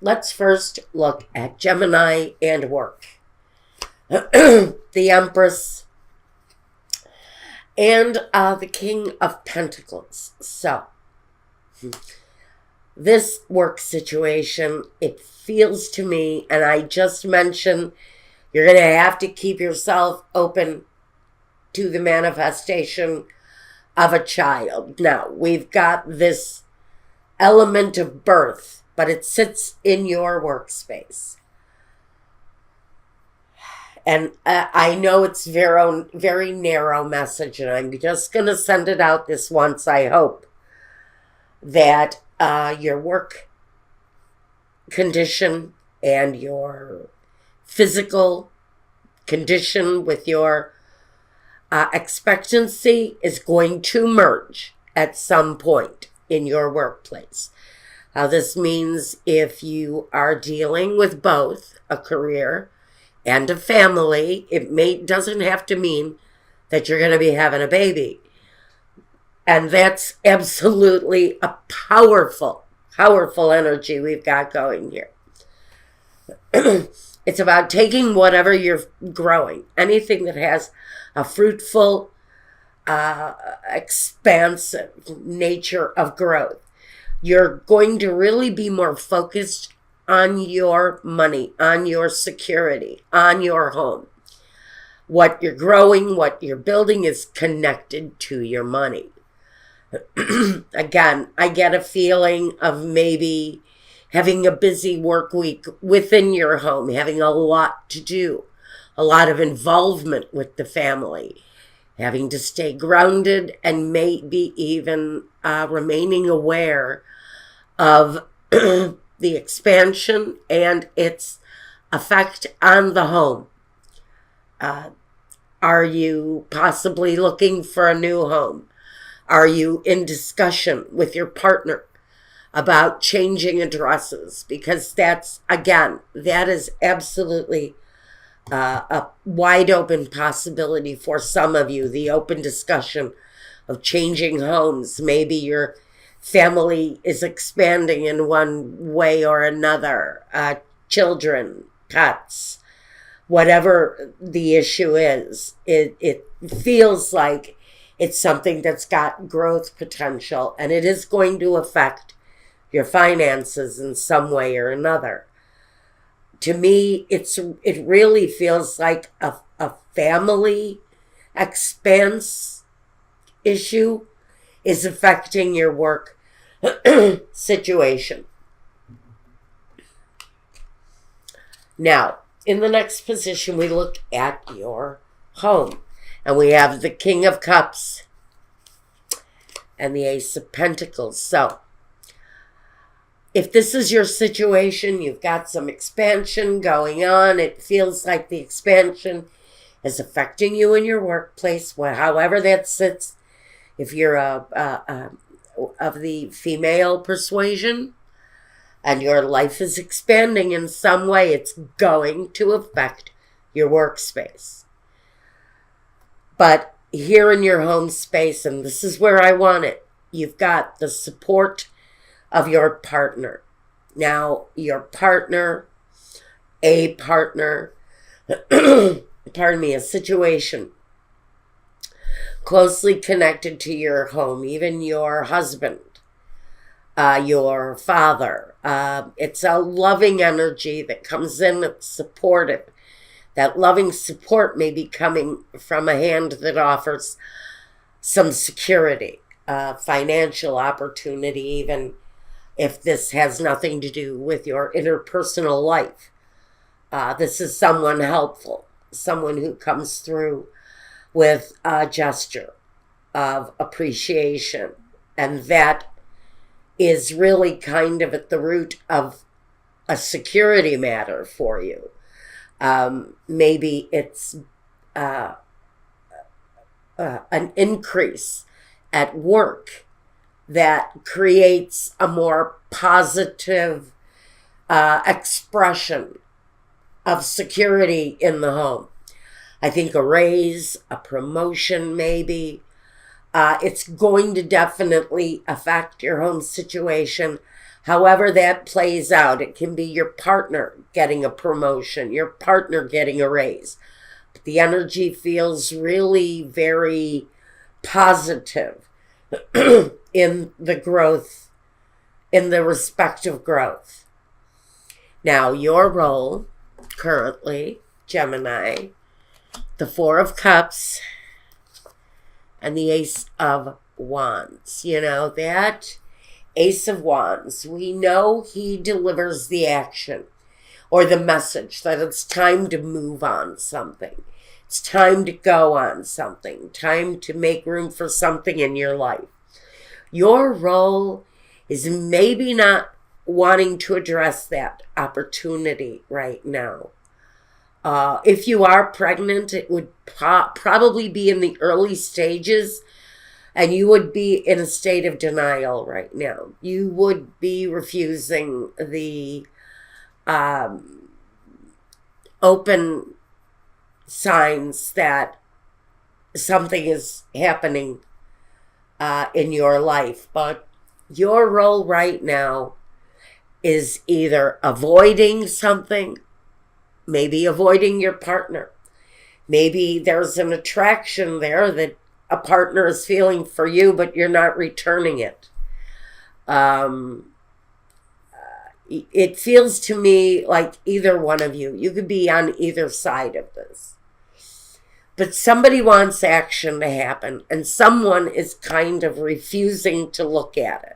Let's first look at Gemini and work. The Empress and the King of Pentacles. So, this work situation, it feels to me, and I just mentioned, you're going to have to keep yourself open to the manifestation of a child. Now, we've got this element of birth, but it sits in your workspace. And I know it's very narrow message, and I'm just going to send it out this once. I hope that your work condition and your physical condition with your expectancy is going to merge at some point in your workplace. This means if you are dealing with both a career and a family, doesn't have to mean that you're going to be having a baby. And that's absolutely a powerful energy we've got going here. It's about taking whatever you're growing, anything that has a fruitful, expansive nature of growth. You're going to really be more focused on your money, on your security, on your home. What you're growing, what you're building is connected to your money. Again, I get a feeling of maybe having a busy work week within your home, having a lot to do, a lot of involvement with the family, having to stay grounded and maybe even remaining aware of the expansion and its effect on the home. Are you possibly looking for a new home? Are you in discussion with your partner about changing addresses? Because that is absolutely a wide open possibility for some of you, the open discussion of changing homes. Maybe your family is expanding in one way or another, children, pets, whatever the issue is. It feels like it's something that's got growth potential, and it is going to affect your finances in some way or another. To me, it really feels like a family expanse issue is affecting your work situation. Now, in the next position, we look at your home. And we have the King of Cups and the Ace of Pentacles. So, if this is your situation, you've got some expansion going on. It feels like the expansion is affecting you in your workplace, however that sits. If you're of the female persuasion and your life is expanding in some way, it's going to affect your workspace. But here in your home space, and this is where I want it, you've got the support of your partner. Now, your partner, a situation closely connected to your home, even your husband, your father. It's a loving energy that comes in, it's supportive. That loving support may be coming from a hand that offers some security, financial opportunity, even if this has nothing to do with your interpersonal life. This is someone helpful, someone who comes through with a gesture of appreciation. And that is really kind of at the root of a security matter for you. Maybe it's an increase at work that creates a more positive expression of security in the home. I think a raise, a promotion maybe. It's going to definitely affect your home situation. However that plays out, it can be your partner getting a promotion, your partner getting a raise. But the energy feels really very positive in the growth, in the respective growth. Now, your role currently, Gemini, the Four of Cups and the Ace of Wands. You know, that Ace of Wands, we know he delivers the action or the message that it's time to move on something. It's time to go on something, time to make room for something in your life. Your role is maybe not wanting to address that opportunity right now. If you are pregnant, it would probably be in the early stages, and you would be in a state of denial right now. You would be refusing the open signs that something is happening in your life. But your role right now is either avoiding something, maybe avoiding your partner. Maybe there's an attraction there that a partner is feeling for you, but you're not returning it. It feels to me like either one of you could be on either side of this. But somebody wants action to happen, and someone is kind of refusing to look at it.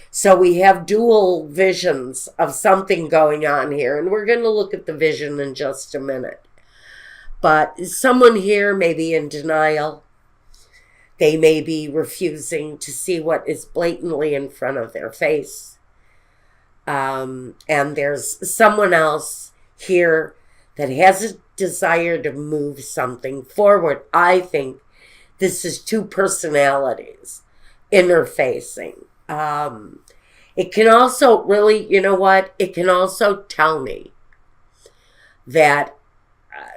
So we have dual visions of something going on here, and we're going to look at the vision in just a minute. But someone here may be in denial. They may be refusing to see what is blatantly in front of their face. And there's someone else here that has a desire to move something forward. I think this is two personalities interfacing. It can also really, you know what? It can also tell me that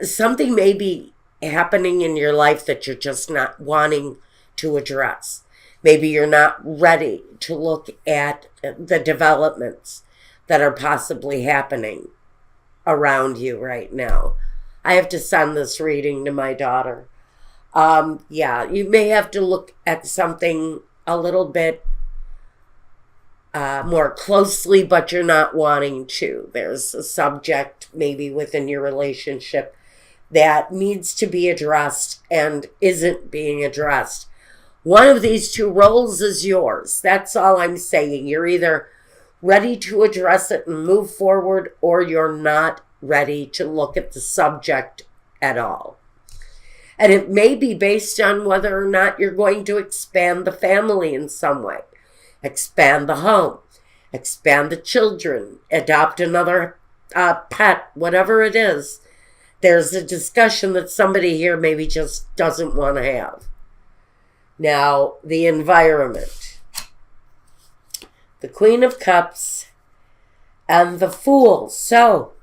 something may be happening in your life that you're just not wanting to address. Maybe you're not ready to look at the developments that are possibly happening around you right now. I have to send this reading to my daughter. Yeah, you may have to look at something a little bit more closely, but you're not wanting to. There's a subject maybe within your relationship that needs to be addressed and isn't being addressed. One of these two roles is yours. That's all I'm saying. You're either ready to address it and move forward, or you're not ready to look at the subject at all. And it may be based on whether or not you're going to expand the family in some way. Expand the home, expand the children, adopt another pet, whatever it is. There's a discussion that somebody here maybe just doesn't want to have. Now, the environment. The Queen of Cups and the Fool. So,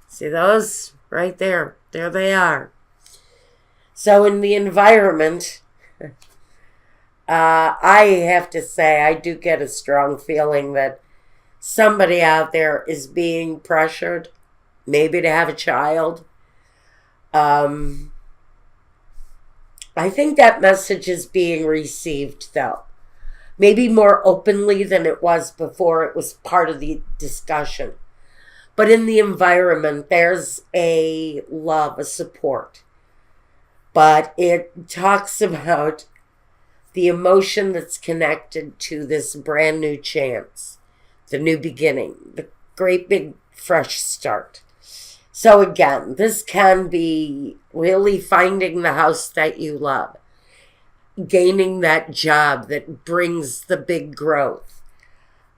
see those right there? There they are. So in the environment, I have to say, I do get a strong feeling that somebody out there is being pressured, maybe to have a child. I think that message is being received, though. Maybe more openly than it was before it was part of the discussion. But in the environment, there's a love, a support. But it talks about the emotion that's connected to this brand new chance, the new beginning, the great big fresh start. So again, this can be really finding the house that you love, gaining that job that brings the big growth.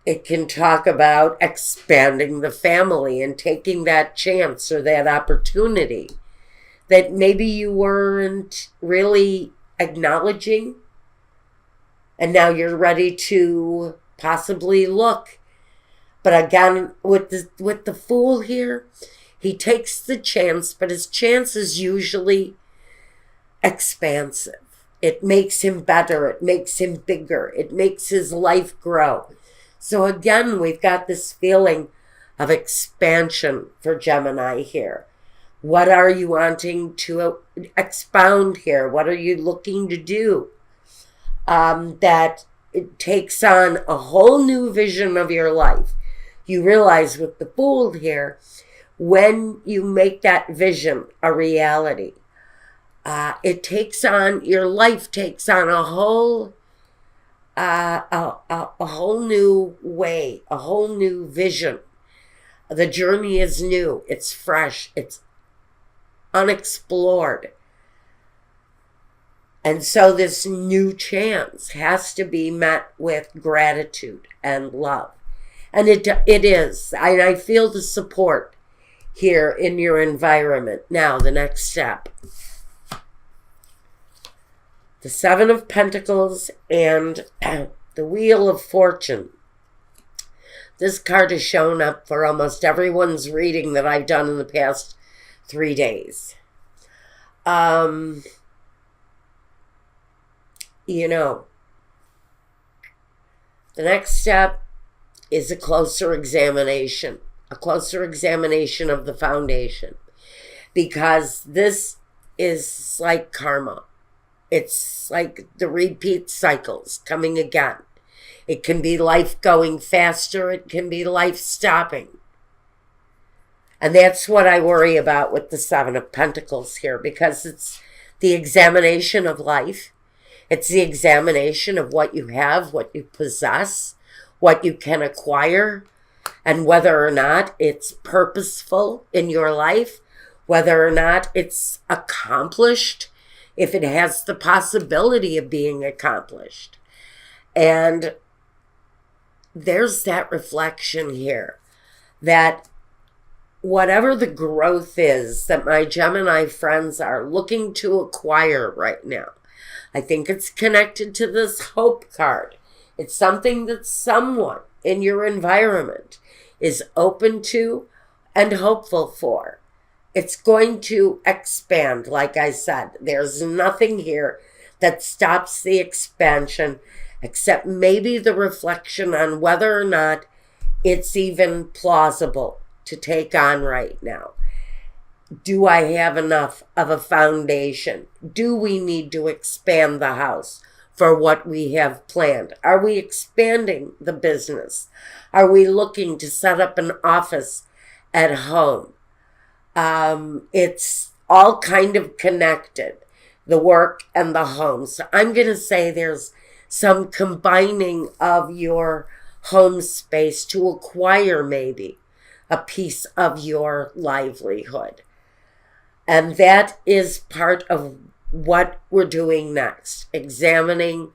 It can talk about expanding the family and taking that chance or that opportunity that maybe you weren't really acknowledging, and now you're ready to possibly look. But again, with the Fool here, he takes the chance, but his chance is usually expansive. It makes him better. It makes him bigger. It makes his life grow. So again, we've got this feeling of expansion for Gemini here. What are you wanting to expound here? What are you looking to do? That it takes on a whole new vision of your life. You realize with the Fool here, when you make that vision a reality, it takes on, your life takes on a whole new way, a whole new vision. The journey is new, it's fresh, it's unexplored. And so this new chance has to be met with gratitude and love. And it is. I feel the support here in your environment. Now, the next step. The Seven of Pentacles and the Wheel of Fortune. This card has shown up for almost everyone's reading that I've done in the past 3 days. You know, the next step is a closer examination of the foundation, because this is like karma. It's like the repeat cycles coming again. It can be life going faster. It can be life stopping. And that's what I worry about with the Seven of Pentacles here, because it's the examination of life. It's the examination of what you have, what you possess, what you can acquire, and whether or not it's purposeful in your life, whether or not it's accomplished, if it has the possibility of being accomplished. And there's that reflection here that whatever the growth is that my Gemini friends are looking to acquire right now, I think it's connected to this hope card. It's something that someone in your environment is open to and hopeful for. It's going to expand, like I said. There's nothing here that stops the expansion except maybe the reflection on whether or not it's even plausible to take on right now. Do I have enough of a foundation? Do we need to expand the house for what we have planned? Are we expanding the business? Are we looking to set up an office at home? It's all kind of connected, the work and the home. So I'm going to say there's some combining of your home space to acquire maybe a piece of your livelihood. And that is part of what we're doing next, examining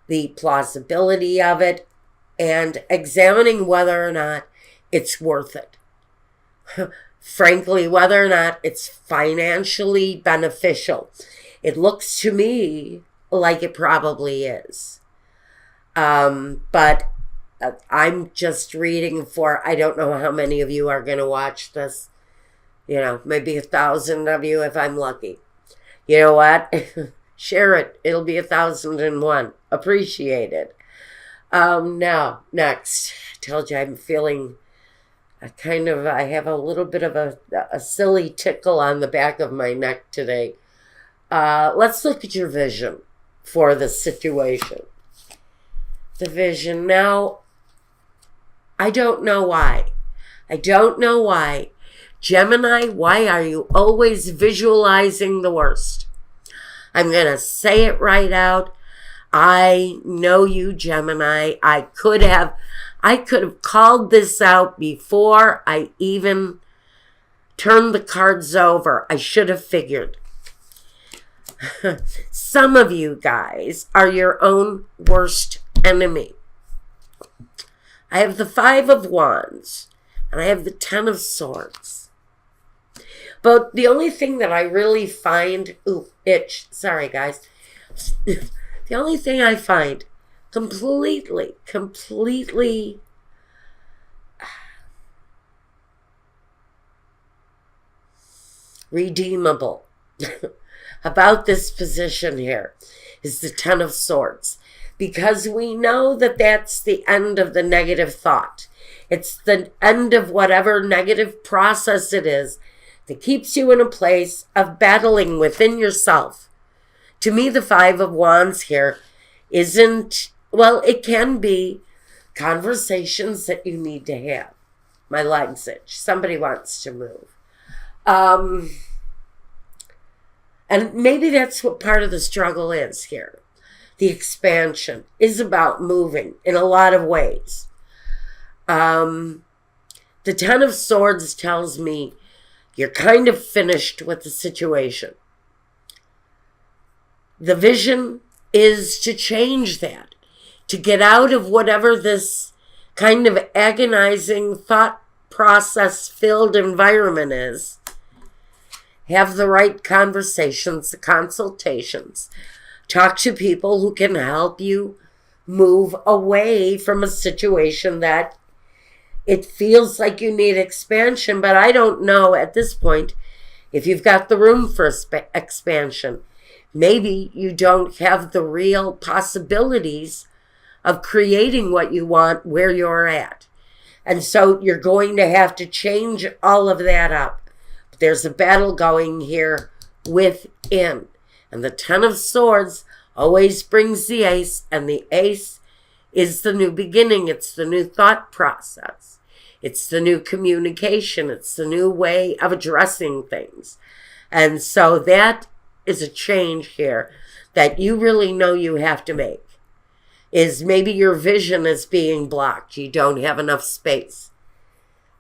the plausibility of it and examining whether or not it's worth it. Frankly, whether or not it's financially beneficial. It looks to me like it probably is. But I'm just reading for, I don't know how many of you are going to watch this. You know, maybe 1,000 of you if I'm lucky. You know what? Share it. It'll be 1,001. Appreciate it. Now, next. I told you I'm feeling I have a little bit of a silly tickle on the back of my neck today. Let's look at your vision for the situation. The vision. Now, I don't know why. Gemini, why are you always visualizing the worst? I'm going to say it right out. I know you, Gemini. I could have called this out before I even turned the cards over. I should have figured. Some of you guys are your own worst enemy. I have the Five of Wands and I have the Ten of Swords. But the only thing that I really find, sorry guys. The only thing I find completely redeemable about this position here is the Ten of Swords. because we know that that's the end of the negative thought. It's the end of whatever negative process it is that keeps you in a place of battling within yourself. To me, the Five of Wands here isn't, well, it can be conversations that you need to have. My legs itch. Somebody wants to move. And maybe that's what part of the struggle is here. The expansion is about moving in a lot of ways. The Ten of Swords tells me you're kind of finished with the situation. The vision is to change that, to get out of whatever this kind of agonizing thought process filled environment is. Have the right conversations, the consultations. Talk to people who can help you move away from a situation that it feels like you need expansion, but I don't know at this point if you've got the room for expansion. Maybe you don't have the real possibilities of creating what you want where you're at. And so you're going to have to change all of that up. But there's a battle going here within. And the Ten of Swords always brings the Ace, and the Ace is the new beginning. It's the new thought process. It's the new communication. It's the new way of addressing things. And so that is a change here that you really know you have to make. Is maybe your vision is being blocked. You don't have enough space.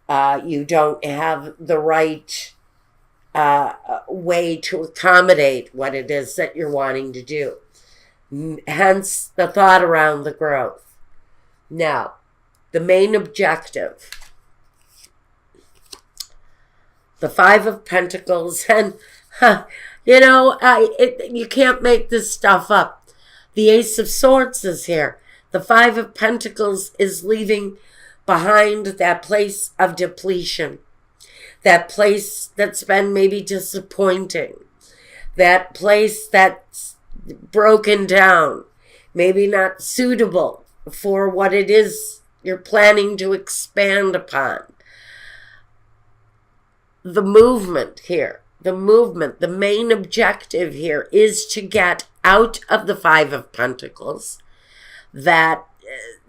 You don't have the right way to accommodate what it is that you're wanting to do. Hence the thought around the growth. Now, the main objective. The Five of Pentacles. And, you can't make this stuff up. The Ace of Swords is here. The Five of Pentacles is leaving behind that place of depletion. That place that's been maybe disappointing. That place that's broken down. Maybe not suitable for what it is you're planning to expand upon. The movement here. The movement, the main objective here is to get out of the Five of Pentacles, that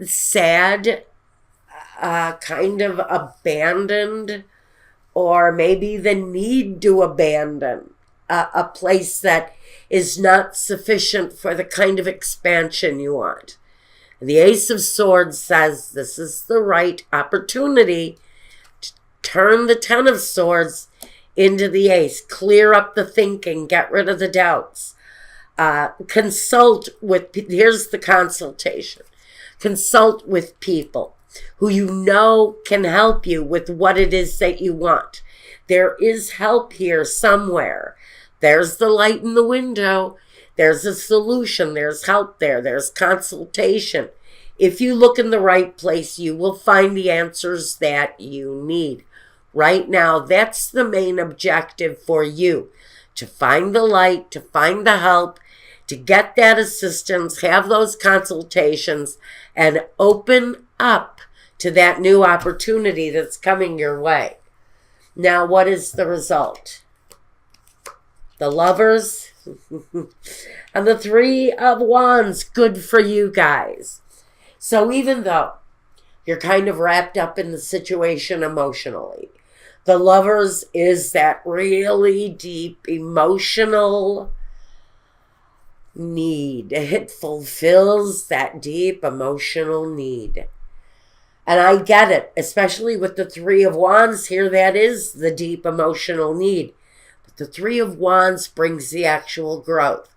sad, kind of abandoned, or maybe the need to abandon a place that is not sufficient for the kind of expansion you want. And the Ace of Swords says this is the right opportunity to turn the Ten of Swords into the Ace. Clear up the thinking. Get rid of the doubts. Consult with, here's the consultation. Consult with people who you know can help you with what it is that you want. There is help here somewhere. There's the light in the window. There's a solution. There's help there. There's consultation. If you look in the right place, you will find the answers that you need. Right now, that's the main objective for you. To find the light, to find the help, to get that assistance, have those consultations, and open up to that new opportunity that's coming your way. Now, what is the result? The Lovers and the Three of Wands. Good for you guys. So even though you're kind of wrapped up in the situation emotionally, the Lovers is that really deep emotional need. It fulfills that deep emotional need. And I get it, especially with the Three of Wands here, that is the deep emotional need. But the Three of Wands brings the actual growth.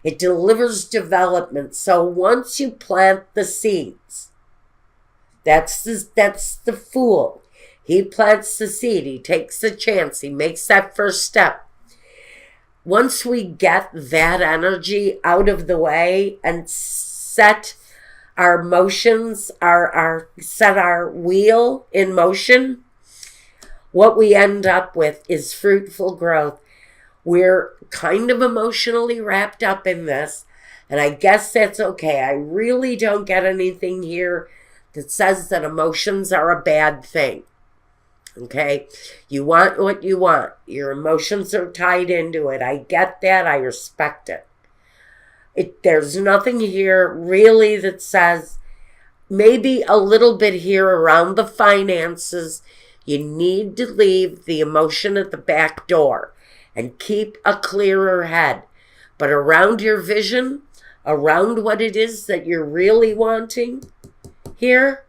It delivers development. So once you plant the seeds, that's the Fool. He plants the seed. He takes the chance. He makes that first step. Once we get that energy out of the way and set our motions, set our wheel in motion, what we end up with is fruitful growth. We're kind of emotionally wrapped up in this, And I guess that's okay. I really don't get anything here that says that emotions are a bad thing. Okay? You want what you want. Your emotions are tied into it. I get that. I respect it. There's nothing here really that says, maybe a little bit here around the finances. You need to leave the emotion at the back door and keep a clearer head. But around your vision, around what it is that you're really wanting here,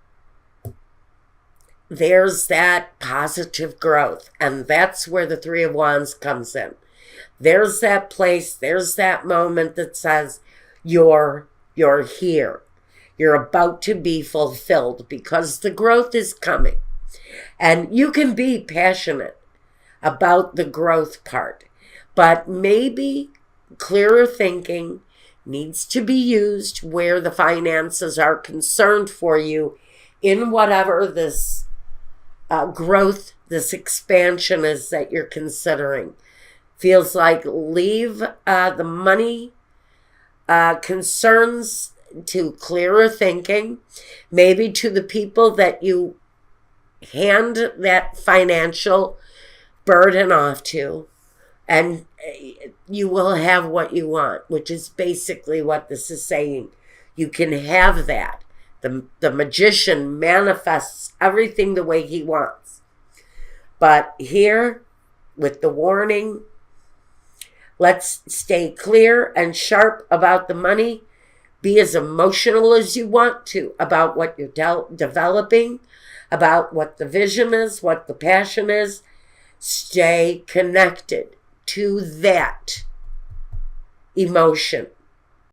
there's that positive growth. And that's where the Three of Wands comes in. There's that place, there's that moment that says, you're here. You're about to be fulfilled because the growth is coming. And you can be passionate about the growth part, but maybe clearer thinking needs to be used where the finances are concerned for you in whatever this growth, this expansion is that you're considering. Feels like leave the money concerns to clearer thinking, maybe to the people that you hand that financial burden off to, and you will have what you want, which is basically what this is saying. You can have that. The magician manifests everything the way he wants. But here, with the warning, let's stay clear and sharp about the money. Be as emotional as you want to about what you're developing, about what the vision is, what the passion is. Stay connected to that emotion.